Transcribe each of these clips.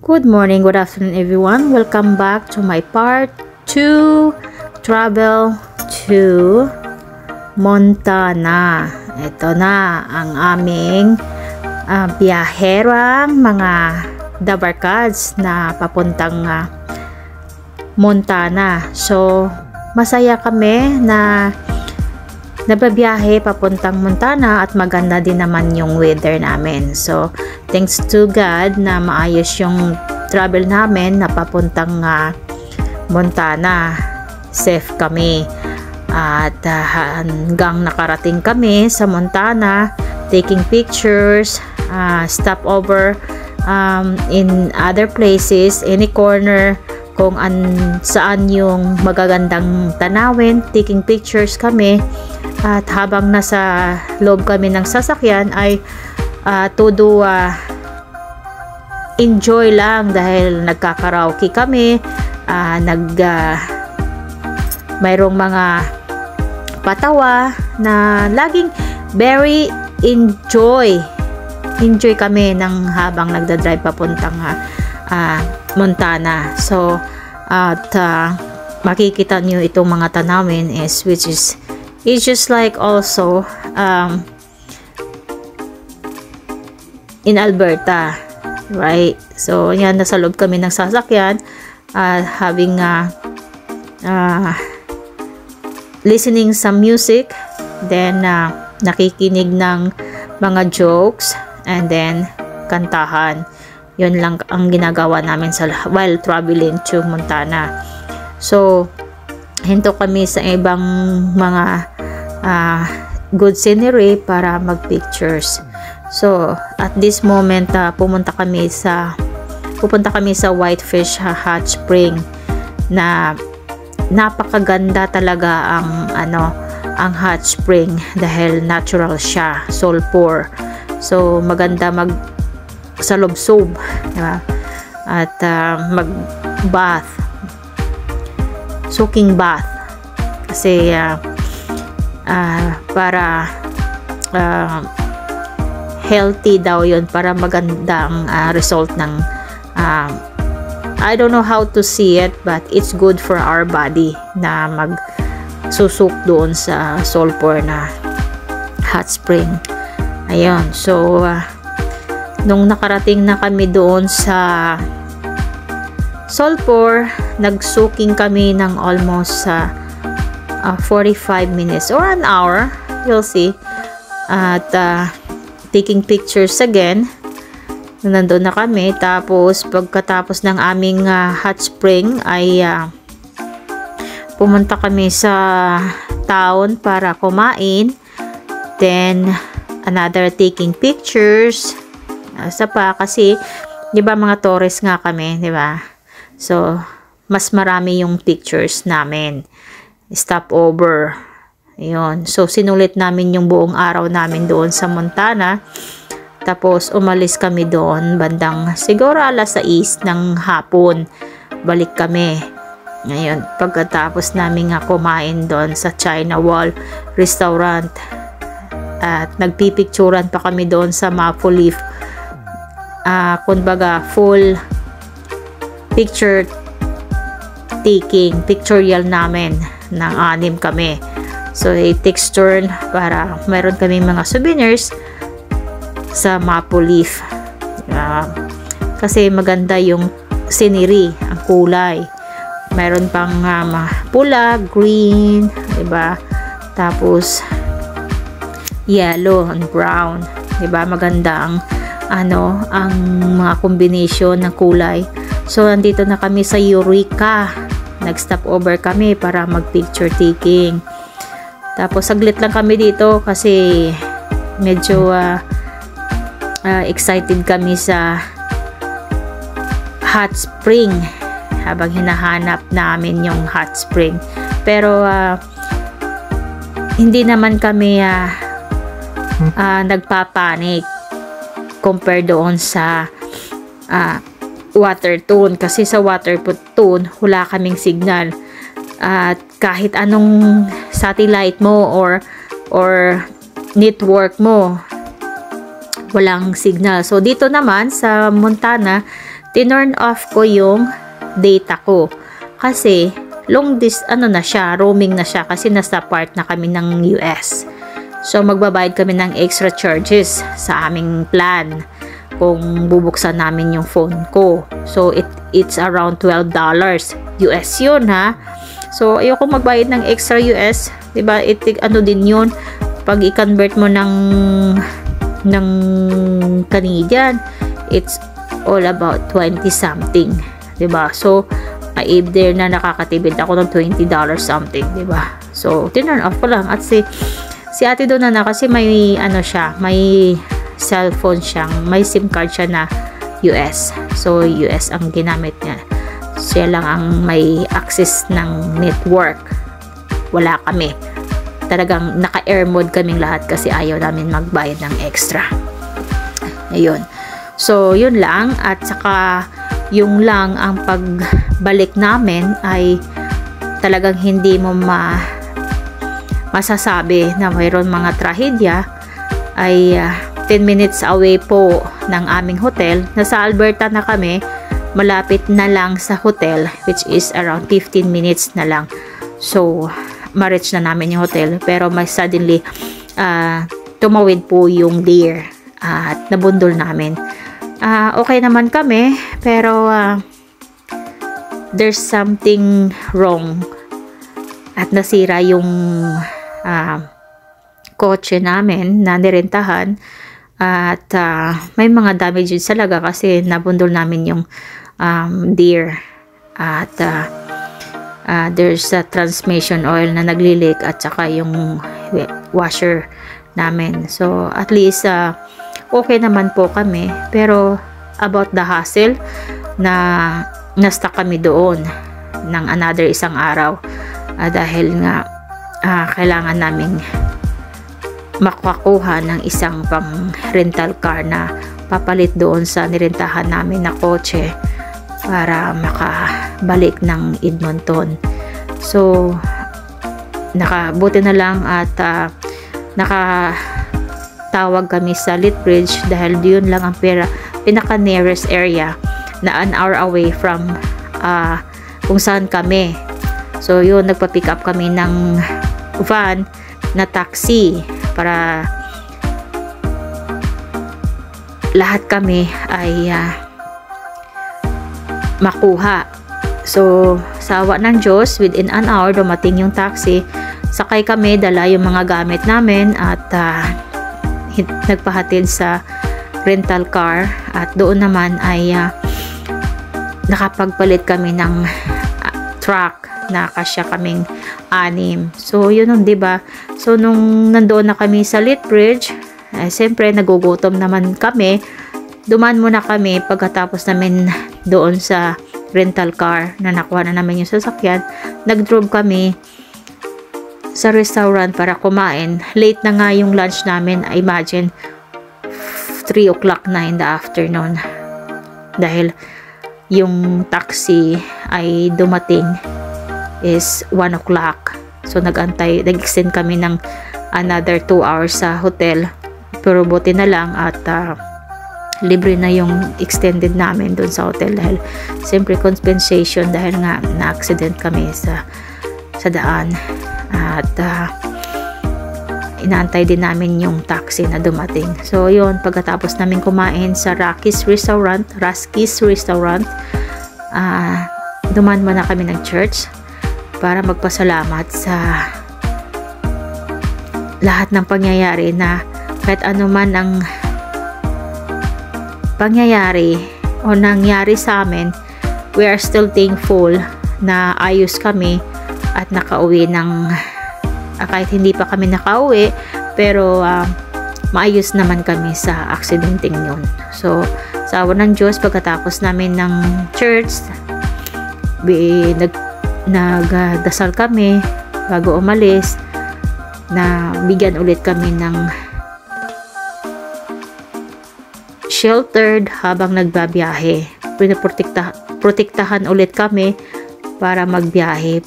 Good morning, good afternoon everyone. Welcome back to my part 2 travel to Montana. Ito na ang aming biyaherang mga dabarkads na papuntang Montana. So, masaya kami na nababiyahe papuntang Montana at maganda din naman yung weather namin. So, thanks to God na maayos yung travel namin na papuntang Montana. Safe kami. At hanggang nakarating kami sa Montana, taking pictures, stop over in other places, any corner kung saan yung magagandang tanawin, taking pictures kami. At habang nasa loob kami ng sasakyan ay todo enjoy lang dahil nagkakaraoke kami, mayroong mga patawa na laging very enjoy kami habang nagdadrive papuntang Montana. So at makikita nyo itong mga tanawin which is it's just like also in Alberta, right? So yan, nasa loob kami ng sasakyan, having listening some music, then nakikinig ng mga jokes, and then kantahan. Yun lang ang ginagawa namin while traveling to Montana. So hinto kami sa ibang mga good scenery para mag pictures. So at this moment pupunta kami sa Whitefish Hot Spring na napakaganda talaga ang hot spring dahil natural siya, sulfur. So maganda salubsob, diba? At mag bath, soaking bath kasi para healthy daw yun, para maganda ang result ng I don't know how to see it, but it's good for our body na magsusuk doon sa sulfur na hot spring. Ayun, so nung nakarating na kami doon sa sulfur, nagsuking kami ng almost 45 minutes or an hour, you'll see. At taking pictures again, nandun na kami. Tapos pagkatapos ng aming hot spring ay pumunta kami sa town para kumain, then another taking pictures. Kasi di ba mga tourist nga kami, di ba? So mas marami yung pictures namin. Stop over. Ayun. So sinulit namin yung buong araw namin doon sa Montana. Tapos umalis kami doon bandang siguro alas 6 ng hapon. Balik kami. Ngayon, pagkatapos namin kumain doon sa China Wall Restaurant. At nagpipicturan pa kami doon sa Maple Leaf. Kumbaga full picture taking, pictorial namin ng 6 kami. So it takes turn para mayroon kami mga souvenirs sa Maple Leaf. Kasi maganda yung scenery, ang kulay. Mayroon pang pula, green, diba? Tapos yellow and brown, diba? Maganda ang mga combination ng kulay. So nandito na kami sa Eureka. Nag-stop over kami para mag-picture taking. Tapos saglit lang kami dito kasi medyo excited kami sa hot spring habang hinahanap namin yung hot spring. Pero hindi naman kami nagpapanik compare doon sa water tune, kasi sa water tune wala kaming signal. At kahit anong satellite mo or network mo, walang signal. So dito naman sa Montana, tinurn off ko yung data ko kasi roaming na siya kasi nasa part na kami ng US. So magbabayad kami ng extra charges sa aming plan kung bubuksan namin yung phone ko. So it's around $12 US yun, ha. So ayoko magbayad ng extra US, 'di ba? Ano din yun pag i-convert mo ng Canadian, it's all about 20 something, 'di ba? So either na nakakatipid ako ng $20 something, 'di ba? So tinurn off ko lang at si Ate Donna na kasi may may cellphone siyang, may SIM card siya na US. So US ang ginamit niya. Siya lang ang may access ng network. Wala kami. Talagang naka-air mode kaming lahat kasi ayaw namin magbayad ng extra. Ayun. So, yun lang. At saka, yung lang ang pagbalik namin ay talagang hindi mo masasabi na mayroon mga trahedya. Ay 10 minutes away po ng aming hotel. Nasa Alberta na kami. Malapit na lang sa hotel, which is around 15 minutes na lang. So, ma-reach na namin yung hotel. Pero may suddenly, tumawid po yung deer at nabundol namin. Okay naman kami, pero there's something wrong. At nasira yung kotse namin na nirentahan. At may mga damages talaga kasi nabundol namin yung deer. At there's a transmission oil na nagli-leak at saka yung washer namin. So at least okay naman po kami, pero about the hassle na na-stuck kami doon ng another isang araw dahil nga kailangan naming makakuha ng isang pang rental car na papalit doon sa nirentahan namin na kotse para makabalik ng Edmonton. So buti na lang at nakatawag kami sa Lethbridge dahil yun lang ang pinaka nearest area na an hour away from kung saan kami. So yun, nagpa-pick up kami ng van na taxi para lahat kami ay makuha. So sa awa ng Diyos, within an hour dumating yung taxi, sakay kami, dala yung mga gamit namin at nagpahatid sa rental car at doon naman ay nakapagpalit kami ng truck na kasya kaming 6. So yun nun, 'di ba? So nung nandoon na kami sa Lethbridge, siyempre nagugutom naman kami. Duman muna kami pagkatapos namin doon sa rental car na nakuha na namin yung sasakyan. Nag-drove kami sa restaurant para kumain. Late na nga yung lunch namin. I imagine 3 o'clock na in the afternoon. Dahil yung taxi ay dumating is 1 o'clock. So nag-extend kami ng another 2 hours sa hotel. Pero buti na lang at libre na yung extended namin doon sa hotel dahil siyempre compensation dahil nga na-accident kami sa daan. At inaantay din namin yung taxi na dumating. So yun, pagkatapos namin kumain sa Rocky's Restaurant, duman muna kami ng church para magpasalamat sa lahat ng pangyayari na kahit ano man ang pangyayari o nangyari sa amin, we are still thankful na ayos kami at nakauwi ng kahit hindi pa kami nakauwi, pero maayos naman kami sa aksidenteng yun. So sa awa ng Diyos, pagkatapos namin ng church, nagdasal kami bago umalis, na bigyan ulit kami ng sheltered habang nagbabiyahe. Protektahan ulit kami para magbiyahe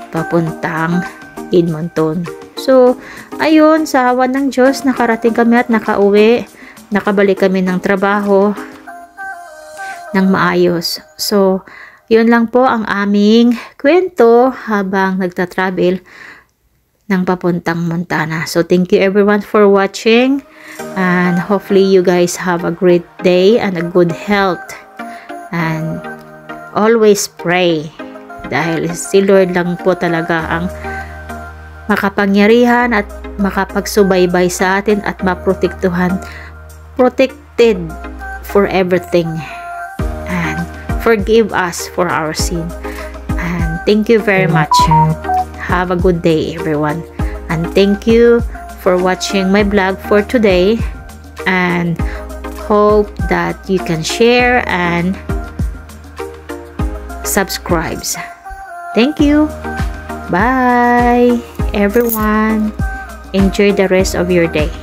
papuntang Edmonton. So ayun, sa awan ng Diyos nakarating kami at nakauwi nakabalik kami ng trabaho ng maayos. So, yun lang po ang aming kwento habang nagta-travel ng papuntang Montana. So, thank you everyone for watching, and hopefully you guys have a great day and a good health. And always pray, dahil si Lord lang po talaga ang makapangyarihan at makapagsubaybay sa atin at maprotektuhan, protected for everything, and forgive us for our sin. And thank you very much. Have a good day everyone, and thank you for watching my vlog for today, and hope that you can share and subscribe. Thank you. Bye everyone. Enjoy the rest of your day.